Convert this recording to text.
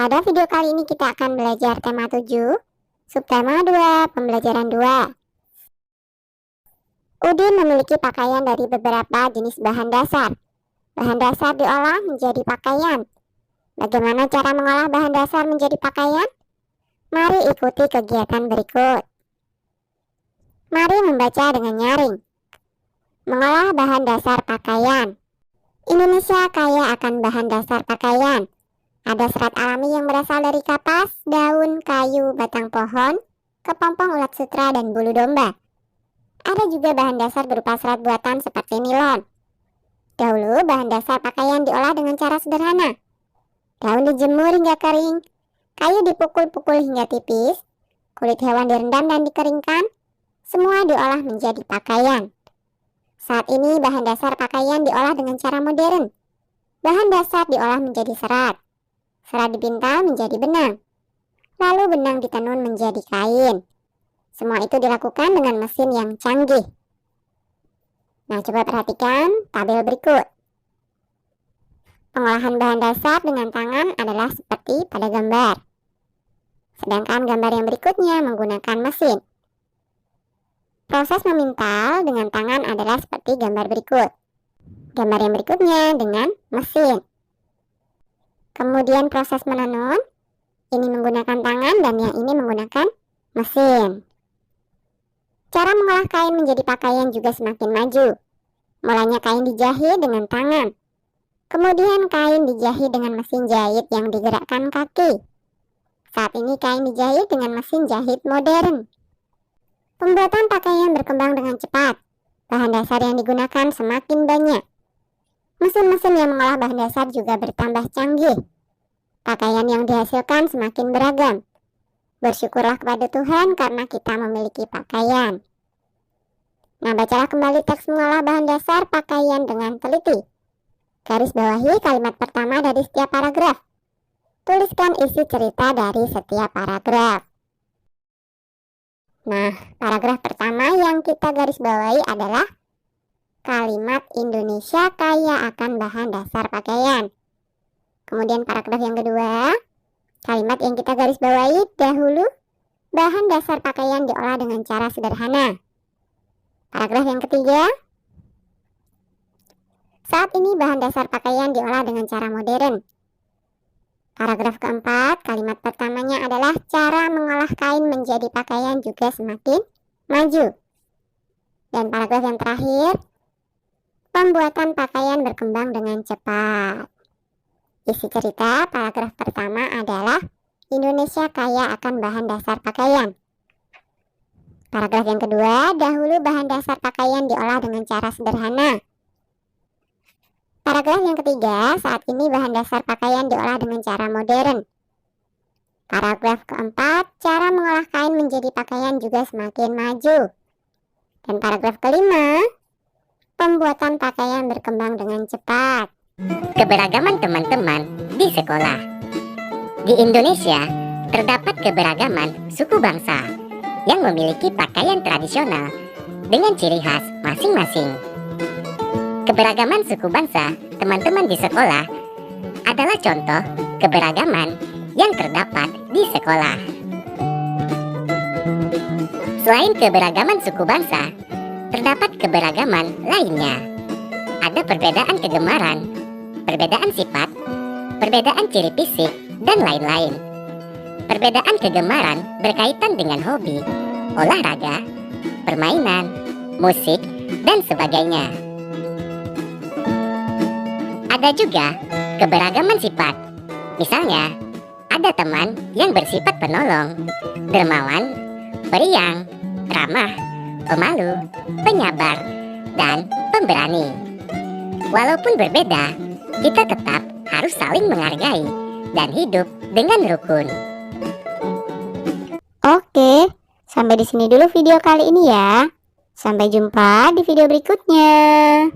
Pada video kali ini kita akan belajar tema 7, subtema 2, pembelajaran 2. Udin memiliki pakaian dari beberapa jenis bahan dasar. Bahan dasar diolah menjadi pakaian. Bagaimana cara mengolah bahan dasar menjadi pakaian? Mari ikuti kegiatan berikut. Mari membaca dengan nyaring. Mengolah bahan dasar pakaian. Indonesia kaya akan bahan dasar pakaian. Ada serat alami yang berasal dari kapas, daun, kayu, batang pohon, kepompong ulat sutra, dan bulu domba. Ada juga bahan dasar berupa serat buatan seperti nilon. Dahulu bahan dasar pakaian diolah dengan cara sederhana. Daun dijemur hingga kering, kayu dipukul-pukul hingga tipis, kulit hewan direndam dan dikeringkan, semua diolah menjadi pakaian. Saat ini bahan dasar pakaian diolah dengan cara modern. Bahan dasar diolah menjadi serat. Serat dipintal menjadi benang. Lalu benang ditenun menjadi kain. Semua itu dilakukan dengan mesin yang canggih. Nah, coba perhatikan tabel berikut. Pengolahan bahan dasar dengan tangan adalah seperti pada gambar. Sedangkan gambar yang berikutnya menggunakan mesin. Proses memintal dengan tangan adalah seperti gambar berikut. Gambar yang berikutnya dengan mesin. Kemudian proses menenun, ini menggunakan tangan dan yang ini menggunakan mesin. Cara mengolah kain menjadi pakaian juga semakin maju. Mulanya kain dijahit dengan tangan. Kemudian kain dijahit dengan mesin jahit yang digerakkan kaki. Saat ini kain dijahit dengan mesin jahit modern. Pembuatan pakaian berkembang dengan cepat. Bahan dasar yang digunakan semakin banyak. Mesin-mesin yang mengolah bahan dasar juga bertambah canggih. Pakaian yang dihasilkan semakin beragam. Bersyukurlah kepada Tuhan karena kita memiliki pakaian. Nah, bacalah kembali teks mengolah bahan dasar pakaian dengan teliti. Garis bawahi kalimat pertama dari setiap paragraf. Tuliskan isi cerita dari setiap paragraf. Nah, paragraf pertama yang kita garis bawahi adalah kalimat Indonesia kaya akan bahan dasar pakaian. Kemudian paragraf yang kedua, kalimat yang kita garis bawahi dahulu, bahan dasar pakaian diolah dengan cara sederhana. Paragraf yang ketiga, saat ini bahan dasar pakaian diolah dengan cara modern. Paragraf keempat, kalimat pertamanya adalah cara mengolah kain menjadi pakaian juga semakin maju. Dan paragraf yang terakhir, pembuatan pakaian berkembang dengan cepat. Isi cerita paragraf pertama adalah Indonesia kaya akan bahan dasar pakaian. Paragraf yang kedua, dahulu bahan dasar pakaian diolah dengan cara sederhana. Paragraf yang ketiga, saat ini bahan dasar pakaian diolah dengan cara modern. Paragraf keempat, cara mengolah kain menjadi pakaian juga semakin maju. Dan paragraf kelima, pembuatan pakaian berkembang dengan cepat. Keberagaman teman-teman di sekolah. Di Indonesia, terdapat keberagaman suku bangsa yang memiliki pakaian tradisional dengan ciri khas masing-masing. Keberagaman suku bangsa teman-teman di sekolah adalah contoh keberagaman yang terdapat di sekolah. Selain keberagaman suku bangsa, terdapat keberagaman lainnya. Ada perbedaan kegemaran, perbedaan sifat, perbedaan ciri fisik, dan lain-lain. Perbedaan kegemaran berkaitan dengan hobi, olahraga, permainan, musik, dan sebagainya. Ada juga keberagaman sifat. Misalnya, ada teman yang bersifat penolong, dermawan, periang, ramah, pemalu, penyabar, dan pemberani. Walaupun berbeda, kita tetap harus saling menghargai dan hidup dengan rukun. Oke, sampai di sini dulu video kali ini ya. Sampai jumpa di video berikutnya.